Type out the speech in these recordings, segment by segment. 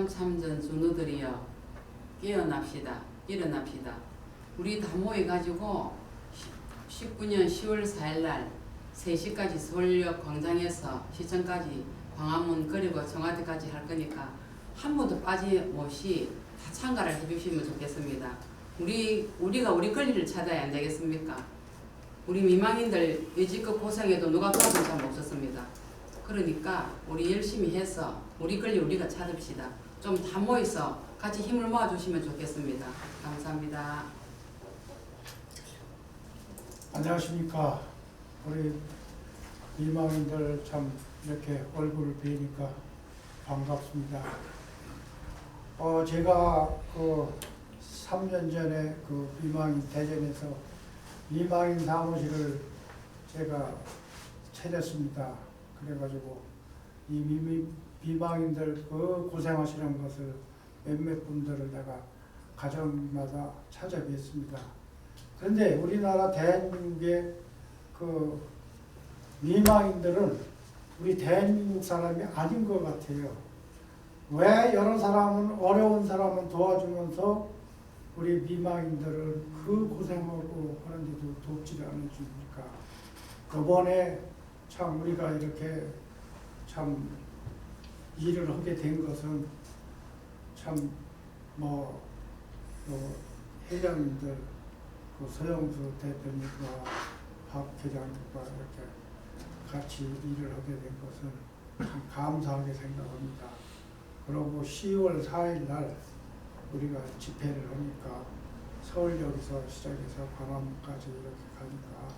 올랑참전 준우들이여 깨어납시다. 일어납시다. 우리 다 모여가지고 19년 10월 4일날 3시까지 서울역 광장에서 시청까지 광화문 그리고 청와대까지 할 거니까 한 번도 빠짐없이 다 참가를 해주시면 좋겠습니다. 우리가 우리 권리를 찾아야 안 되겠습니까? 우리 미망인들 여지껏 고생해도 누가 도와준 사람 없었습니다. 그러니까 우리 열심히 해서 우리 권리 우리가 찾읍시다. 좀 다 모여서 같이 힘을 모아주시면 좋겠습니다. 감사합니다. 안녕하십니까. 우리 미망인들 참 이렇게 얼굴을 뵈니까 반갑습니다. 제가 그 3년 전에 그 미망인 대전에서 미망인 사무실을 제가 차렸습니다. 그래가지고 이 미망인들 그 고생하시는 것을 몇몇 분들을 내가 가정마다 찾아뵙습니다. 그런데 우리나라 대한민국의 그 미망인들은 우리 대한민국 사람이 아닌 것 같아요. 왜 여러 사람은 어려운 사람은 도와주면서 우리 미망인들을 그 고생하고 하는데도 돕지를 않아줍니까? 이번에 참 우리가 이렇게 참 일을 하게 된 것은 참 회장님들 그 서영수 대표님과 박 회장님과 이렇게 같이 일을 하게 된 것은 참 감사하게 생각합니다. 그리고 10월 4일 날 우리가 집회를 하니까 서울역에서 시작해서 광화문까지 이렇게 가니까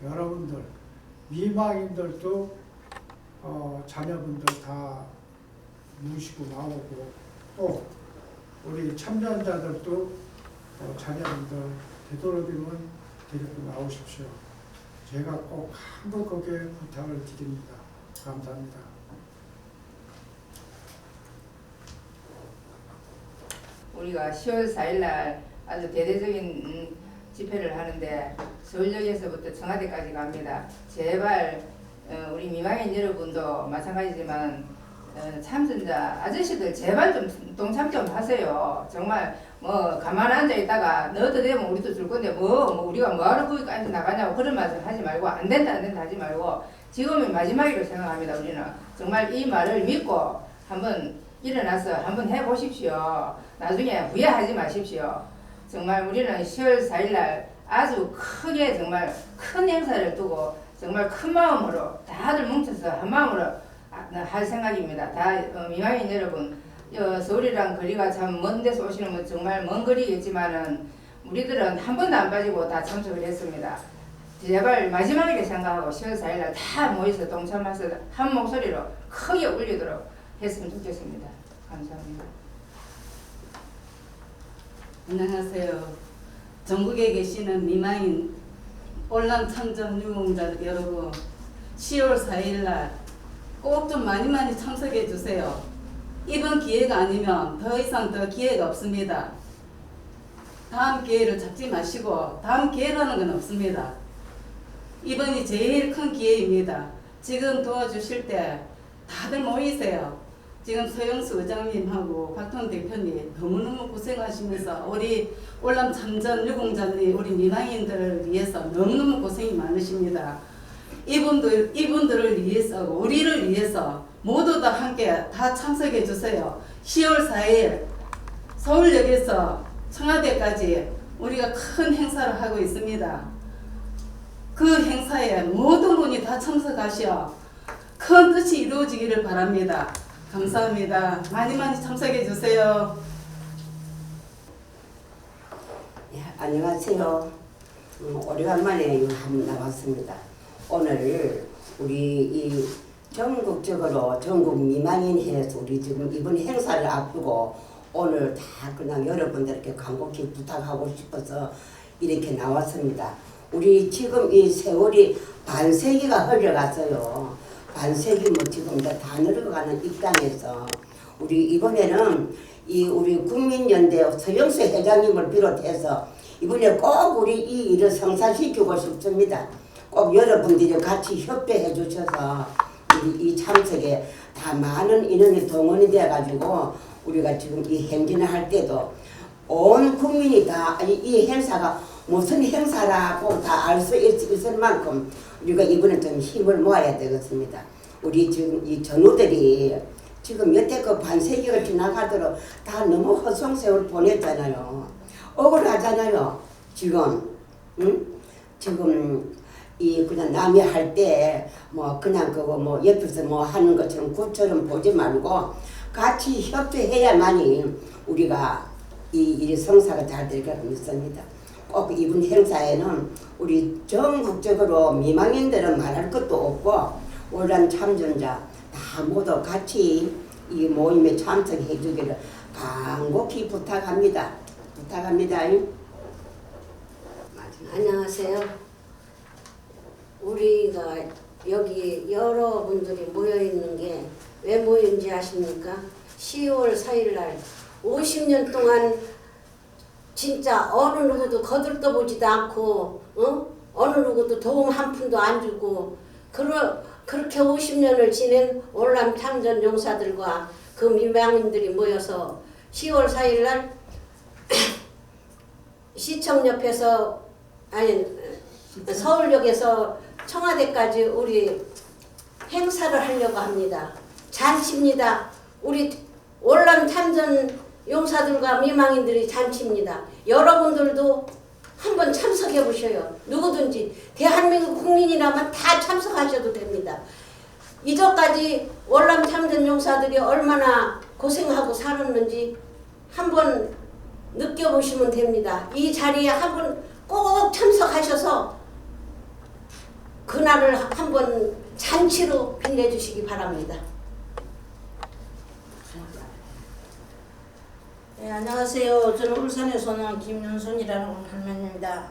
여러분들 미망인들도 자녀분들 다 모시고 나오고 또 우리 참전자들도 자녀분들 되도록이면 데리고 나오십시오. 제가 꼭 한번 그렇게 부탁을 드립니다. 감사합니다. 우리가 10월 4일날 아주 대대적인 집회를 하는데 서울역에서부터 청와대까지 갑니다. 제발 우리 미망인 여러분도 마찬가지지만 참선자 아저씨들 제발 좀 동참 좀 하세요. 정말 가만 앉아 있다가 너도 되면 우리도 줄 건데 우리가 뭐하러 거기까지 나가냐고 그런 말을 하지 말고 안 된다 하지 말고 지금이 마지막이라고 생각합니다. 우리는 정말 이 말을 믿고 한번 일어나서 한번 해보십시오. 나중에 후회하지 마십시오. 정말 우리는 10월 4일날 아주 크게 정말 큰 행사를 두고 정말 큰 마음으로 다들 뭉쳐서 한 마음으로 할 생각입니다. 다 미망인 여러분, 서울이랑 거리가 참 먼 데서 오시는 건 정말 먼 거리겠지만은 우리들은 한 번도 안 빠지고 다 참석을 했습니다. 제발 마지막이라 생각하고 10월 4일날 다 모여서 동참해서 한 목소리로 크게 울리도록 했으면 좋겠습니다. 감사합니다. 안녕하세요. 전국에 계시는 미망인 올랑참전 유공자 여러분, 10월 4일날 꼭 좀 많이 참석해 주세요. 이번 기회가 아니면 더 이상 더 기회가 없습니다. 다음 기회를 잡지 마시고 다음 기회라는 건 없습니다. 이번이 제일 큰 기회입니다. 지금 도와주실 때 다들 모이세요. 지금 서영수 의장님하고 박통 대표님 너무너무 고생하시면서 우리 올랑참전 유공자님 우리 미망인들을 위해서 너무너무 고생이 많으십니다. 이분들을 위해서 우리를 위해서 모두 다 함께 다 참석해 주세요. 10월 4일 서울역에서 청와대까지 우리가 큰 행사를 하고 있습니다. 그 행사에 모든 분이 다 참석하시어 큰 뜻이 이루어지기를 바랍니다. 감사합니다. 많이 참석해 주세요. 예, 안녕하세요. 오래간만에 한번 나왔습니다. 오늘 우리 이 전국적으로 전국 미망인회에서 우리 지금 이번 행사를 앞두고 오늘 다 그냥 여러분들께 간곡히 부탁하고 싶어서 이렇게 나왔습니다. 우리 지금 이 세월이 반세기가 흘러갔어요. 반세기 지금 다 늙어가는 입장에서 우리 이번에는 이 우리 국민연대 서영수 회장님을 비롯해서 이번에 꼭 우리 이 일을 성사시키고 싶습니다. 꼭 여러분들이 같이 협조해 주셔서 우리 이 참석에 다 많은 인원이 동원이 되어 가지고 우리가 지금 이 행진을 할 때도 온 국민이 다 이 행사가 무슨 행사라고 다 알 수 있을 만큼 우리가 이번에 좀 힘을 모아야 되겠습니다. 우리 지금 이 전우들이 지금 여태껏 반세기가 지나가도록 다 너무 허송세월 보냈잖아요. 억울하잖아요. 지금 응? 지금 이 그냥 남이 할 때 뭐 그냥 그거 뭐 옆에서 뭐 하는 것처럼 굿처럼 보지 말고 같이 협조해야만이 우리가 이 성사가 잘 될 거라고 믿습니다. 꼭 이번 행사에는 우리 전국적으로 미망인들은 말할 것도 없고 월남 참전자 다 모두 같이 이 모임에 참석해 주기를 간곡히 부탁합니다. 안녕하세요. 우리가 여기 여러분들이 모여있는 게 왜 모인지 아십니까? 10월 4일 날 50년 동안 진짜 어느 누구도 거들떠보지도 않고 어느 누구도 도움 한 푼도 안 주고 그렇게 50년을 지낸 월남 참전 용사들과 그 민방인들이 모여서 10월 4일 날 시청 옆에서 아니 서울역에서 청와대까지 우리 행사를 하려고 합니다. 잔치입니다. 우리 월남 참전 용사들과 미망인들이 잔치입니다. 여러분들도 한번 참석해 보셔요. 누구든지 대한민국 국민이라면 다 참석하셔도 됩니다. 이전까지 월남 참전 용사들이 얼마나 고생하고 살았는지 한번 느껴보시면 됩니다. 이 자리에 한번 꼭 참석하셔서 그날을 한번 잔치로 빛내주시기 바랍니다. 네, 안녕하세요. 저는 울산에서 온 김윤순이라는 할머니입니다.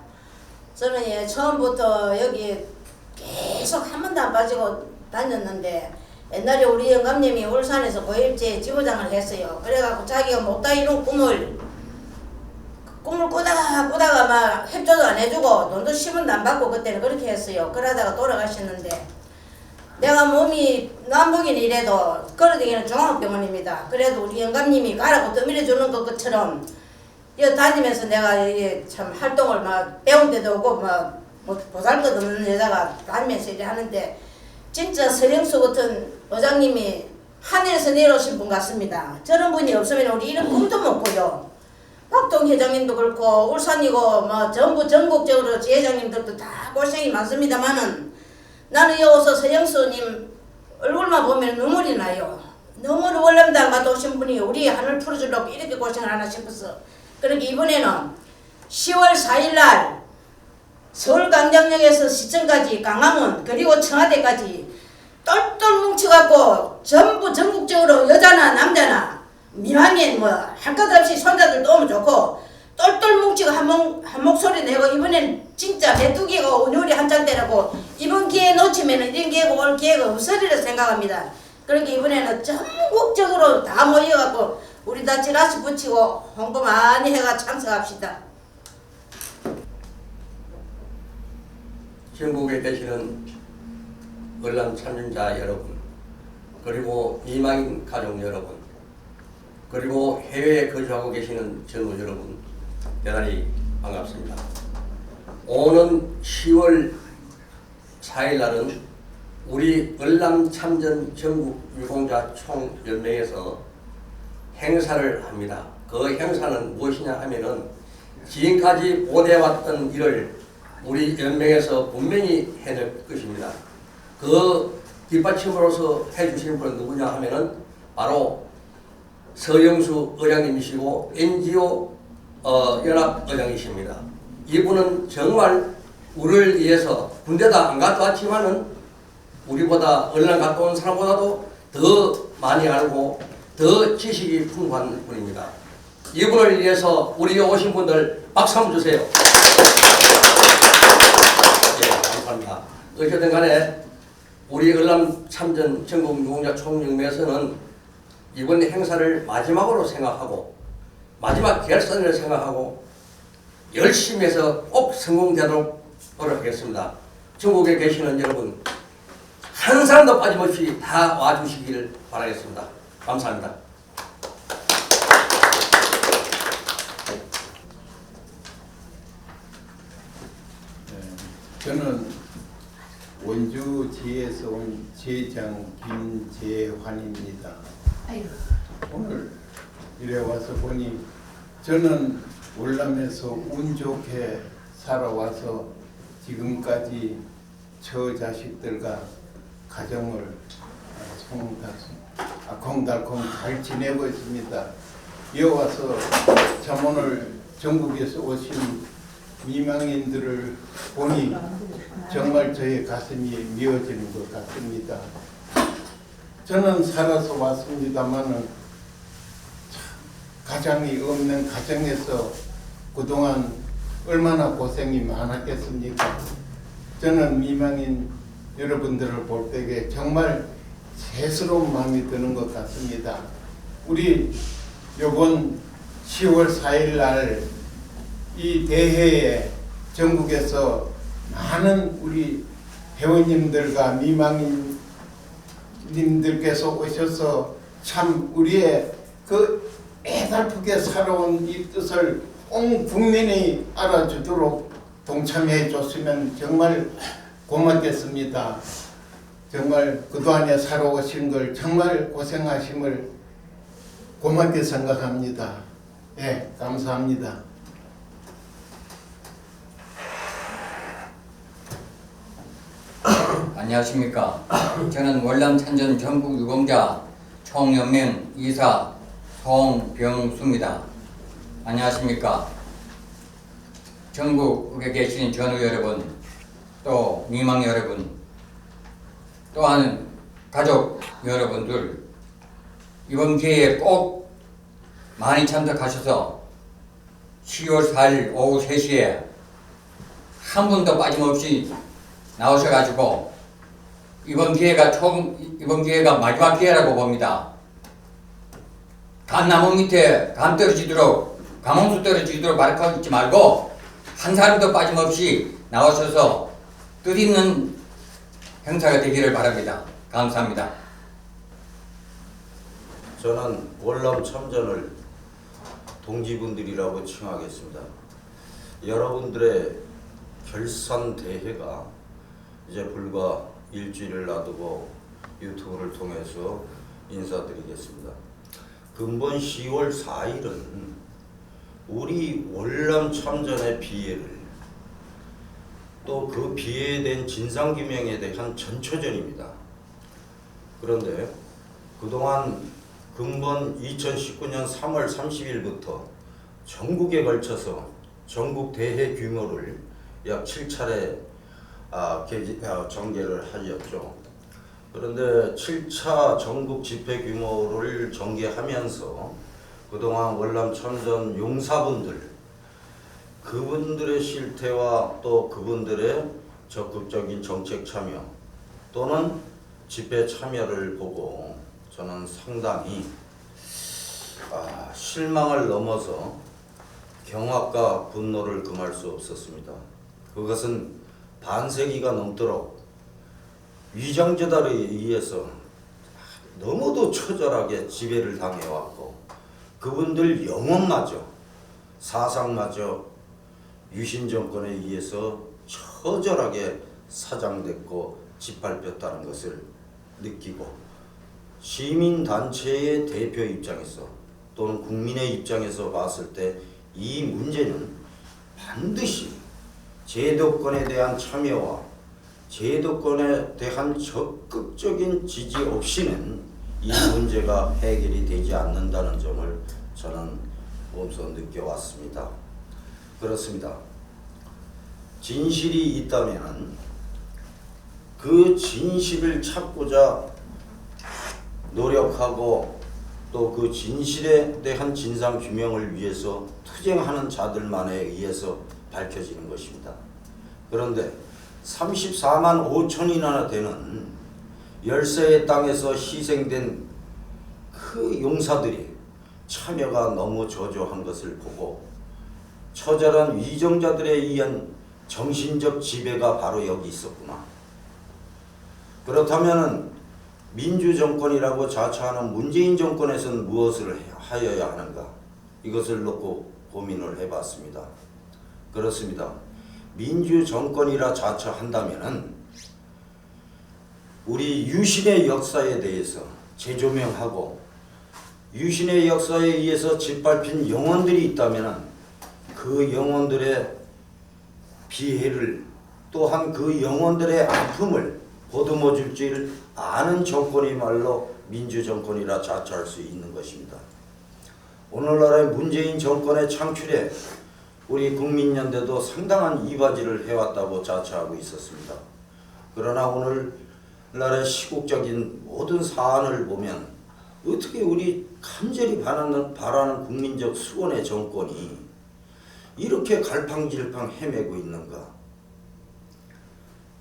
저는 처음부터 여기 계속 한 번도 안 빠지고 다녔는데 옛날에 우리 영감님이 울산에서 고일제 지부장을 했어요. 그래갖고 자기가 못다 이룬 꿈을 꾸다가 막 협조도 안 해주고 돈도 10원도 안 받고 그때는 그렇게 했어요. 그러다가 돌아가셨는데 내가 몸이 남북인 이래도 걸어다니는 종합병원입니다. 그래도 우리 영감님이 가라고 떠밀어주는 것처럼 여기 다니면서 내가 참 활동을 막 배운 데도 오고 막 보잘것없는 여자가 다니면서 이래 하는데 진짜 서영수 같은 의장님이 하늘에서 내려오신 분 같습니다. 저런 분이 없으면 우리 이런 꿈도 못 꾸요. 박동 회장님도 그렇고 울산이고 뭐 전부 전국적으로 지회장님들도 다 고생이 많습니다만은 나는 여기서 서영수님 얼굴만 보면 눈물이 나요. 너무 월남당 갔다 오신 분이 우리 하늘 풀어주려고 이렇게 고생을 하나 싶어서 그렇게 이번에는 10월 4일날 서울광장역에서 시청까지 강화문 그리고 청와대까지 똘똘 뭉쳐갖고 전부 전국적으로 여자나 남자나 미망인 뭐 할 것 없이 손자들도 오면 좋고 똘똘 뭉치고 한 목소리 내고 이번엔 진짜 메뚜기가 온유리 한장 때라고 이번 기회 놓치면 이런 기회가 올 기회가 없으리라 생각합니다. 그러니까 이번에는 전국적으로 다 모여갖고 우리 다 지라시 붙이고 홍보 많이 해가 참석합시다. 전국에 계시는 월남 참전자 여러분, 그리고 미망인 가족 여러분, 그리고 해외에 거주하고 계시는 전우 여러분, 대단히 반갑습니다. 오는 10월 4일 날은 우리 월남 참전 전국 유공자 총연맹에서 행사를 합니다. 그 행사는 무엇이냐 하면은 지금까지 보내왔던 일을 우리 연맹에서 분명히 해낼 것입니다. 그 뒷받침으로서 해주신 분은 누구냐 하면은 바로 서영수 의장님이시고 NGO 연합의장이십니다. 이분은 정말 우리를 위해서 군대도 안 갔다 왔지만은 우리보다 얼른 갔다 온 사람보다도 더 많이 알고 더 지식이 풍부한 분입니다. 이분을 위해서 우리 오신 분들 박수 한번 주세요. 네, 감사합니다. 어쨌든 간에 우리 월남 참전 전국 유공자 총연맹에서는 이번 행사를 마지막으로 생각하고 마지막 결선을 생각하고 열심히 해서 꼭 성공되도록 노력하겠습니다. 전국에 계시는 여러분 한 사람도 빠짐없이 다 와주시길 바라겠습니다. 감사합니다. 저는 원주지에서 온 제장 김재환입니다. 오늘 이래 와서 보니 저는 월남에서 운 좋게 살아와서 지금까지 저 자식들과 가정을 알콩달콩 잘 지내고 있습니다. 이어와서 참 오늘 전국에서 오신 미망인들을 보니 정말 저의 가슴이 미어지는 것 같습니다. 저는 살아서 왔습니다마는 가장이 없는 가정에서 그동안 얼마나 고생이 많았겠습니까? 저는 미망인 여러분들을 볼 때에 정말 새스러운 마음이 드는 것 같습니다. 우리 이번 10월 4일 날 이 대회에 전국에서 많은 우리 회원님들과 미망인님들께서 오셔서 참 우리의 그 애달프게 살아온 이 뜻을 온 국민이 알아주도록 동참해 줬으면 정말 고맙겠습니다. 정말 그동안에 살아오신 걸 정말 고생하심을 고맙게 생각합니다. 예, 감사합니다. 안녕하십니까. 저는 월남 참전 전국 유공자 총연맹 이사 송병수입니다. 안녕하십니까. 전국에 계신 전우 여러분, 또 미망 여러분, 또한 가족 여러분들, 이번 기회에 꼭 많이 참석하셔서 10월 4일 오후 3시에 한 분도 빠짐없이 나오셔가지고 이번 기회가 마지막 기회라고 봅니다. 감나무 밑에 감 떨어지도록, 감홍수 떨어지도록 말하지 말고 한 사람도 빠짐없이 나오셔서 뜻있는 행사가 되기를 바랍니다. 감사합니다. 저는 월남 참전을 동지분들이라고 칭하겠습니다. 여러분들의 결산 대회가 이제 불과 일주일을 놔두고 유튜브를 통해서 인사드리겠습니다. 근본 10월 4일은 우리 월남 참전의 비애를 또 그 비애된 진상규명에 대한 전초전입니다. 그런데 그동안 근본 2019년 3월 30일부터 전국에 걸쳐서 전국 대회 규모를 약 7차례 전개를 하였죠. 그런데 7차 전국 집회 규모를 전개하면서 그동안 월남 참전 용사분들, 그분들의 실태와 또 그분들의 적극적인 정책 참여 또는 집회 참여를 보고 저는 상당히 실망을 넘어서 경악과 분노를 금할 수 없었습니다. 그것은 반세기가 넘도록 위정제달에 의해서 너무도 처절하게 지배를 당해왔고 그분들 영혼마저 사상마저 유신 정권에 의해서 처절하게 사장됐고 짓밟혔다는 것을 느끼고 시민단체의 대표 입장에서 또는 국민의 입장에서 봤을 때 이 문제는 반드시 제도권에 대한 참여와 제도권에 대한 적극적인 지지 없이는 이 문제가 해결이 되지 않는다는 점을 저는 몸소 느껴왔습니다. 그렇습니다. 진실이 있다면 그 진실을 찾고자 노력하고 또 그 진실에 대한 진상 규명을 위해서 투쟁하는 자들만에 의해서 밝혀지는 것입니다. 그런데 34만 5천이나 되는 열세의 땅에서 희생된 그 용사들이 참여가 너무 저조한 것을 보고 처절한 위정자들에 의한 정신적 지배가 바로 여기 있었구나. 그렇다면 민주정권이라고 자처하는 문재인 정권에서는 무엇을 하여야 하는가? 이것을 놓고 고민을 해봤습니다. 그렇습니다. 민주정권이라 자처한다면은 우리 유신의 역사에 대해서 재조명하고 유신의 역사에 의해서 짓밟힌 영혼들이 있다면은 그 영혼들의 비애를 또한 그 영혼들의 아픔을 보듬어 줄 줄 아는 정권이말로 민주정권이라 자처할 수 있는 것입니다. 오늘날의 문재인 정권의 창출에 우리 국민연대도 상당한 이바지를 해왔다고 자처하고 있었습니다. 그러나 오늘날의 시국적인 모든 사안을 보면 어떻게 우리 간절히 바라는 국민적 수원의 정권이 이렇게 갈팡질팡 헤매고 있는가?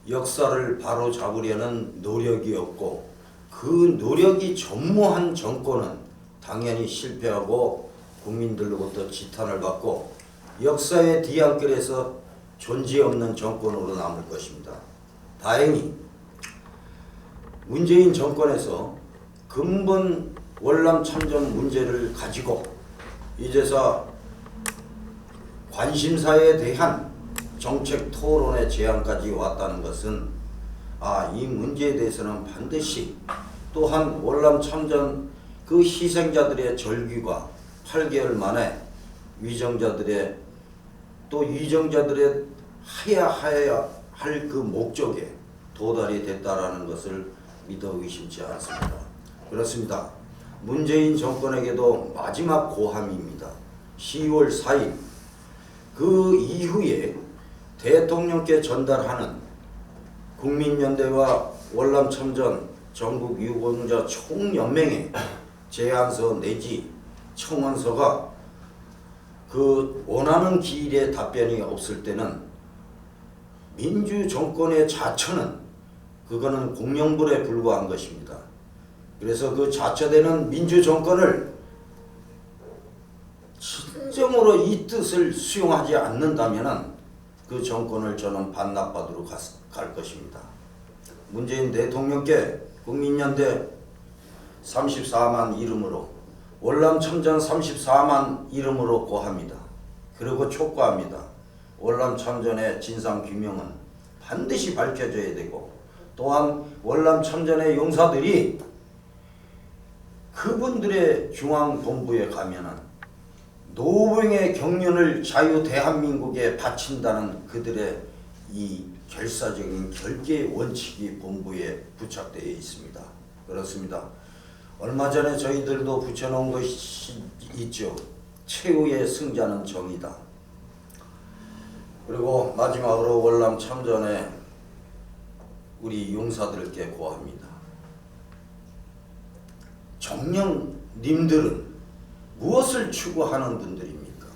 역사를 바로잡으려는 노력이 없고 그 노력이 전무한 정권은 당연히 실패하고 국민들로부터 지탄을 받고 역사의 뒤안길에서 존재 없는 정권으로 남을 것입니다. 다행히 문재인 정권에서 근본 월남 참전 문제를 가지고 이제서 관심사에 대한 정책 토론의 제안까지 왔다는 것은 이 문제에 대해서는 반드시 또한 월남 참전 그 희생자들의 절규가 8개월 만에 위정자들의 또 위정자들의 하야 할 그 목적에 도달이 됐다라는 것을 믿어 의심치 않습니다. 그렇습니다. 문재인 정권에게도 마지막 고함입니다. 10월 4일 그 이후에 대통령께 전달하는 국민연대와 월남참전 전국 유공자 총연맹의 제안서 내지 청원서가 그 원하는 기일에 답변이 없을 때는 민주정권의 자처는 그거는 공룡불에 불과한 것입니다. 그래서 그 자처되는 민주정권을 진정으로 이 뜻을 수용하지 않는다면 그 정권을 저는 반납받으러 갈 것입니다. 문재인 대통령께 국민연대 34만 이름으로 월남참전 34만 이름으로 고합니다. 그리고 촉구합니다. 월남참전의 진상규명은 반드시 밝혀져야 되고 또한 월남참전의 용사들이 그분들의 중앙본부에 가면은 노병의 경륜을 자유 대한민국에 바친다는 그들의 이 결사적인 결계 원칙이 본부에 부착되어 있습니다. 그렇습니다. 얼마 전에 저희들도 붙여놓은 것이 있죠. 최후의 승자는 정의다. 그리고 마지막으로 월남 참전에 우리 용사들께 고합니다. 정령님들은 무엇을 추구하는 분들입니까?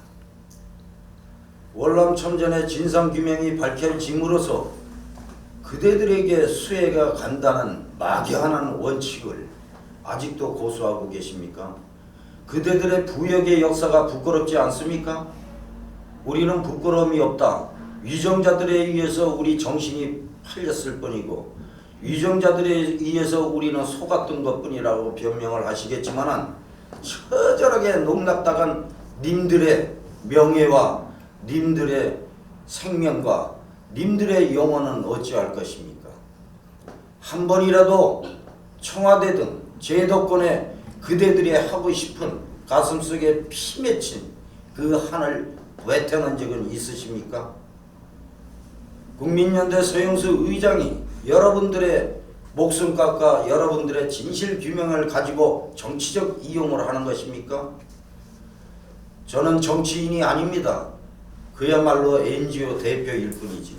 월남 참전의 진상규명이 밝혀짐으로써 그대들에게 수혜가 간다는 막연한 원칙을 아직도 고수하고 계십니까? 그대들의 부역의 역사가 부끄럽지 않습니까? 우리는 부끄러움이 없다. 위정자들에 의해서 우리 정신이 팔렸을 뿐이고 위정자들에 의해서 우리는 속았던 것뿐이라고 변명을 하시겠지만 처절하게 농락당한 님들의 명예와 님들의 생명과 님들의 영혼은 어찌할 것입니까? 한 번이라도 청와대 등 제도권에 그대들이 하고 싶은 가슴속에 피 맺힌 그 한을 외태는 적은 있으십니까? 국민연대 서영수 의장이 여러분들의 목숨값과 여러분들의 진실 규명을 가지고 정치적 이용을 하는 것입니까? 저는 정치인이 아닙니다. 그야말로 NGO 대표일 뿐이지.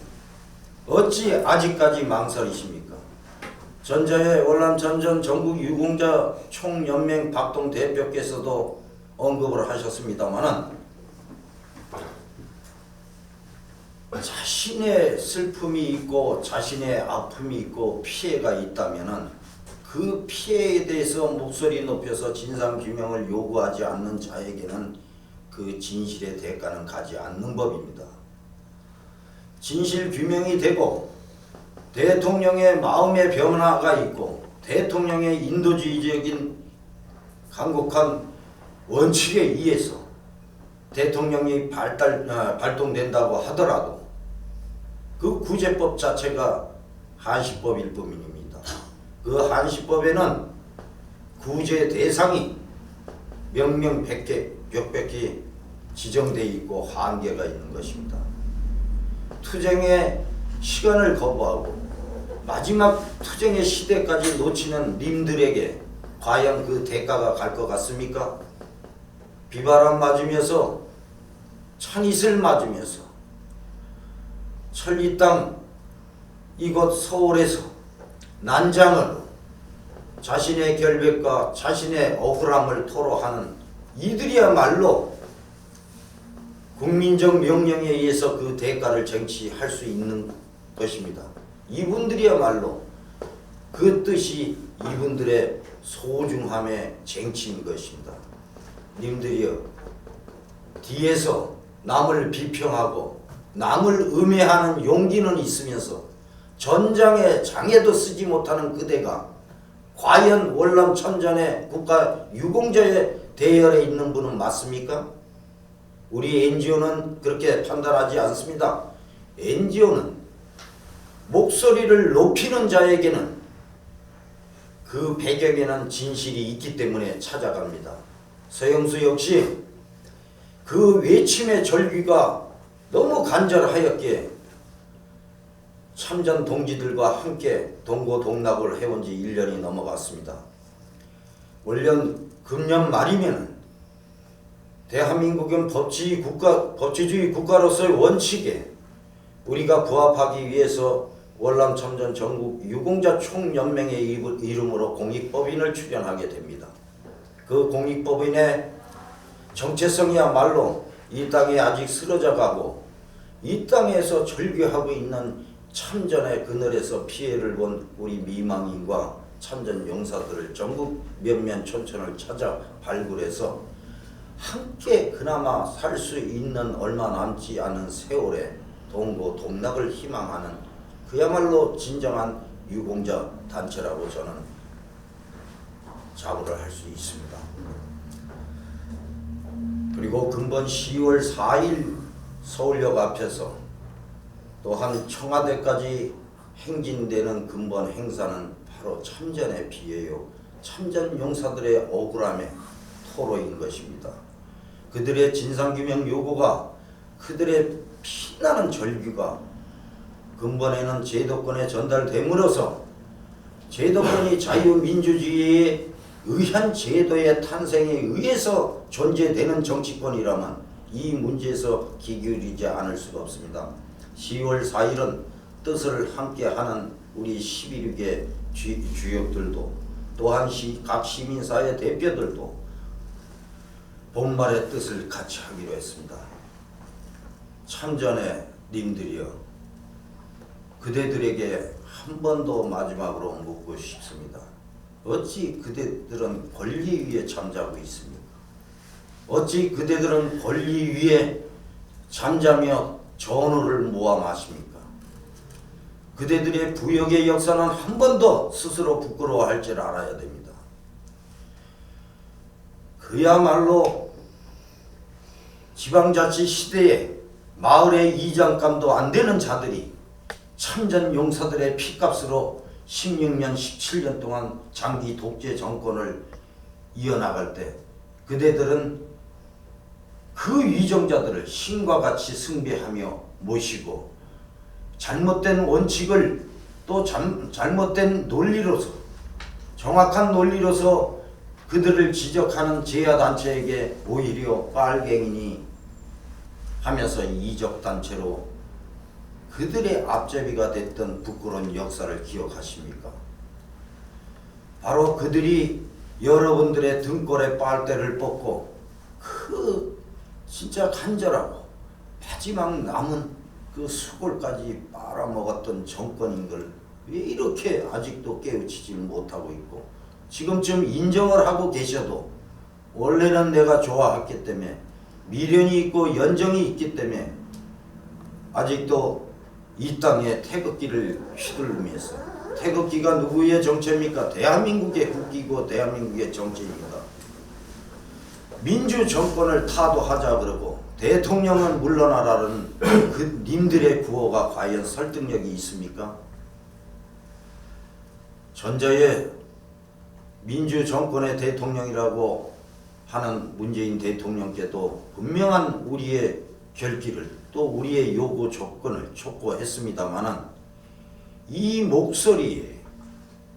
어찌 아직까지 망설이십니까? 전자의 월남참전 전국 유공자 총연맹 박동 대표께서도 언급을 하셨습니다마는 자신의 슬픔이 있고 자신의 아픔이 있고 피해가 있다면은 그 피해에 대해서 목소리 높여서 진상규명을 요구하지 않는 자에게는 그 진실의 대가는 가지 않는 법입니다. 진실규명이 되고 대통령의 마음의 변화가 있고 대통령의 인도주의적인 강국한 원칙에 의해서 대통령이 발동된다고 하더라도 그 구제법 자체가 한시법일 뿐입니다. 그 한시법에는 구제 대상이 명명백백히 지정되어 있고 한계가 있는 것입니다. 투쟁의 시간을 거부하고 마지막 투쟁의 시대까지 놓치는 님들에게 과연 그 대가가 갈 것 같습니까? 비바람 맞으면서 찬이슬 맞으면서 천리 땅 이곳 서울에서 난장을 자신의 결백과 자신의 억울함을 토로하는 이들이야말로 국민적 명령에 의해서 그 대가를 쟁취할 수 있는 것입니다. 이분들이야말로 그 뜻이 이분들의 소중함의 쟁취인 것입니다. 님들이여, 뒤에서 남을 비평하고 남을 음해하는 용기는 있으면서 전장의 장애도 쓰지 못하는 그대가 과연 월남 천전의 국가 유공자의 대열에 있는 분은 맞습니까? 우리 NGO는 그렇게 판단하지 않습니다. NGO는 목소리를 높이는 자에게는 그 배경에는 진실이 있기 때문에 찾아갑니다. 서영수 역시 그 외침의 절규가 너무 간절하였기에 참전 동지들과 함께 동고동락을 해온 지 1년이 넘어갔습니다. 올년 금년 말이면 대한민국은 법치주의 국가로서의 원칙에 우리가 부합하기 위해서 월남 참전 전국 유공자 총연맹의 이름으로 공익법인을 출연하게 됩니다. 그 공익법인의 정체성이야말로 이 땅에 아직 쓰러져 가고 이 땅에서 절규하고 있는 참전의 그늘에서 피해를 본 우리 미망인과 참전 용사들을 전국 몇몇 촌촌을 찾아 발굴해서 함께 그나마 살 수 있는 얼마 남지 않은 세월에 동고동락을 희망하는 그야말로 진정한 유공자 단체라고 저는 자부를 할 수 있습니다. 그리고 금번 10월 4일 서울역 앞에서 또한 청와대까지 행진되는 금번 행사는 바로 참전의 비예요. 참전 용사들의 억울함의 토로인 것입니다. 그들의 진상규명 요구가, 그들의 피나는 절규가 근본에는 제도권에 전달됨으로써 제도권이 자유민주주의에 의한 제도의 탄생에 의해서 존재되는 정치권이라면 이 문제에서 기울이지 않을 수가 없습니다. 10월 4일은 뜻을 함께하는 우리 11개 주역들도 또한 각 시민사회 대표들도 본말의 뜻을 같이 하기로 했습니다. 참전의 님들이여, 그대들에게 한 번 더 마지막으로 묻고 싶습니다. 어찌 그대들은 권리 위에 잠자고 있습니까? 어찌 그대들은 권리 위에 잠자며 전우를 모아 마십니까? 그대들의 부역의 역사는 한 번 더 스스로 부끄러워할 줄 알아야 됩니다. 그야말로 지방자치 시대에 마을의 이장감도 안 되는 자들이 참전 용사들의 피값으로 16년, 17년 동안 장기 독재 정권을 이어나갈 때 그대들은 그 위정자들을 신과 같이 숭배하며 모시고 잘못된 원칙을 또 잘못된 논리로서, 정확한 논리로서 그들을 지적하는 제야단체에게 오히려 빨갱이니 하면서 이적단체로 그들의 앞제비가 됐던 부끄러운 역사를 기억하십니까? 바로 그들이 여러분들의 등골에 빨대를 뽑고 그 진짜 간절하고 마지막 남은 그 수골까지 빨아먹었던 정권인 걸 왜 이렇게 아직도 깨우치지 못하고 있고, 지금쯤 인정을 하고 계셔도 원래는 내가 좋아했기 때문에, 미련이 있고 연정이 있기 때문에 아직도 이 땅에 태극기를 휘두르면서, 태극기가 누구의 정체입니까? 대한민국의 국기고 대한민국의 정체입니다. 민주 정권을 타도하자 그러고 대통령은 물러나라는 그 님들의 구호가 과연 설득력이 있습니까? 전자의 민주정권의 대통령이라고 하는 문재인 대통령께도 분명한 우리의 결기를 또 우리의 요구 조건을 촉구했습니다마는 이 목소리에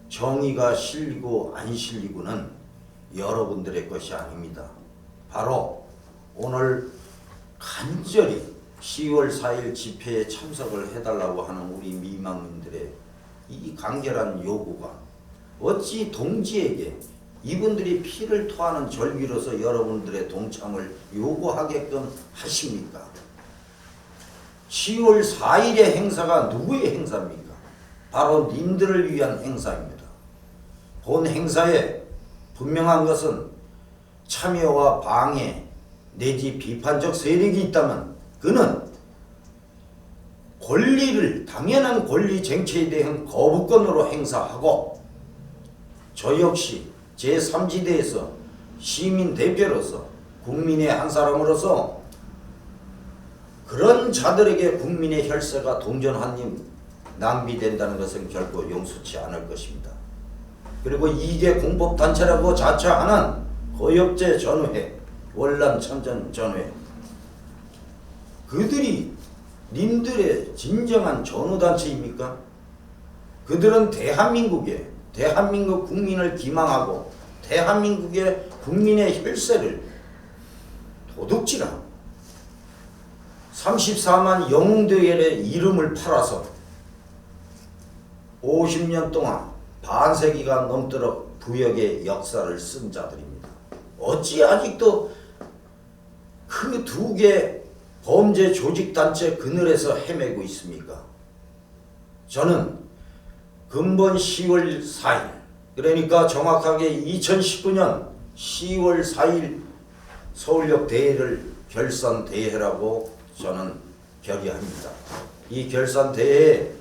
정의가 실리고 안 실리고는 여러분들의 것이 아닙니다. 바로 오늘 간절히 10월 4일 집회에 참석을 해달라고 하는 우리 미망인들의 이 간결한 요구가 어찌 동지에게 이분들이 피를 토하는 절기로서 여러분들의 동참을 요구하게끔 하십니까? 10월 4일의 행사가 누구의 행사입니까? 바로 님들을 위한 행사입니다. 본 행사에 분명한 것은 참여와 방해 내지 비판적 세력이 있다면 그는 권리를 당연한 권리 쟁취에 대한 거부권으로 행사하고 저 역시 제3지대에서 시민 대표로서 국민의 한 사람으로서 그런 자들에게 국민의 혈세가 동전한입 낭비된다는 것은 결코 용서치 않을 것입니다. 그리고 이게 공법단체라고 자처하는 고엽제 전후회, 월남 참전 전후회, 그들이 님들의 진정한 전후단체입니까? 그들은 대한민국 국민을 기망하고 대한민국의 국민의 혈세를 도둑질하고 34만 영웅대열의 이름을 팔아서 50년 동안 반세기가 넘도록 부역의 역사를 쓴 자들입니다. 어찌 아직도 그 두 개 범죄 조직단체 그늘에서 헤매고 있습니까? 저는 근본 10월 4일, 그러니까 정확하게 2019년 10월 4일 서울역 대회를 결산대회라고 저는 결의합니다. 이 결산대회에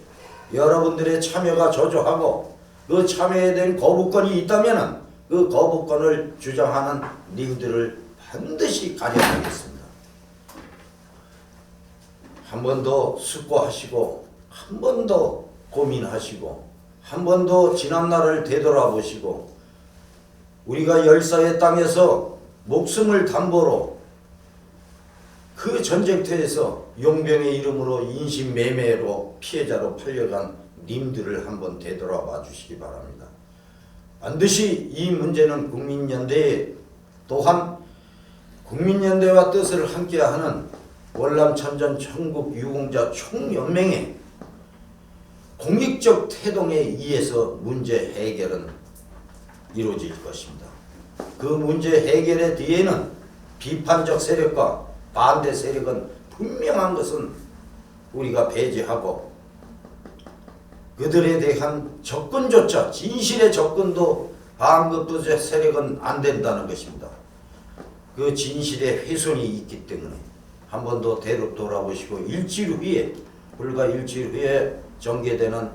여러분들의 참여가 저조하고 그 참여에 대한 거부권이 있다면 그 거부권을 주장하는 님들을 반드시 가려내겠습니다. 한 번 더 숙고하시고 한 번 더 고민하시고 한 번 더 지난날을 되돌아보시고 우리가 열사의 땅에서 목숨을 담보로 그 전쟁터에서 용병의 이름으로 인신매매로 피해자로 팔려간 님들을 한번 되돌아봐 주시기 바랍니다. 반드시 이 문제는 국민연대에 또한 국민연대와 뜻을 함께하는 월남참전 전국유공자 총연맹의 공익적 태동에 의해서 문제 해결은 이루어질 것입니다. 그 문제 해결의 뒤에는 비판적 세력과 반대 세력은 분명한 것은 우리가 배제하고 그들에 대한 접근조차 진실의 접근도 반급부적 세력은 안 된다는 것입니다. 그 진실의 훼손이 있기 때문에 한 번 더 되돌아보시고 일주일 후에 불과 일주일 후에 전개되는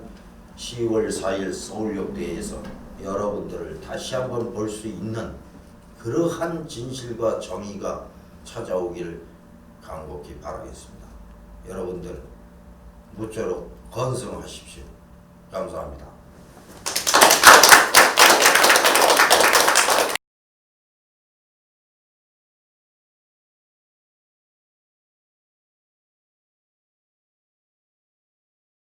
10월 4일 서울역대회에서 여러분들을 다시 한번 볼 수 있는 그러한 진실과 정의가 찾아오기를 간곡히 바라겠습니다. 여러분들 무쪼록 건승하십시오. 감사합니다.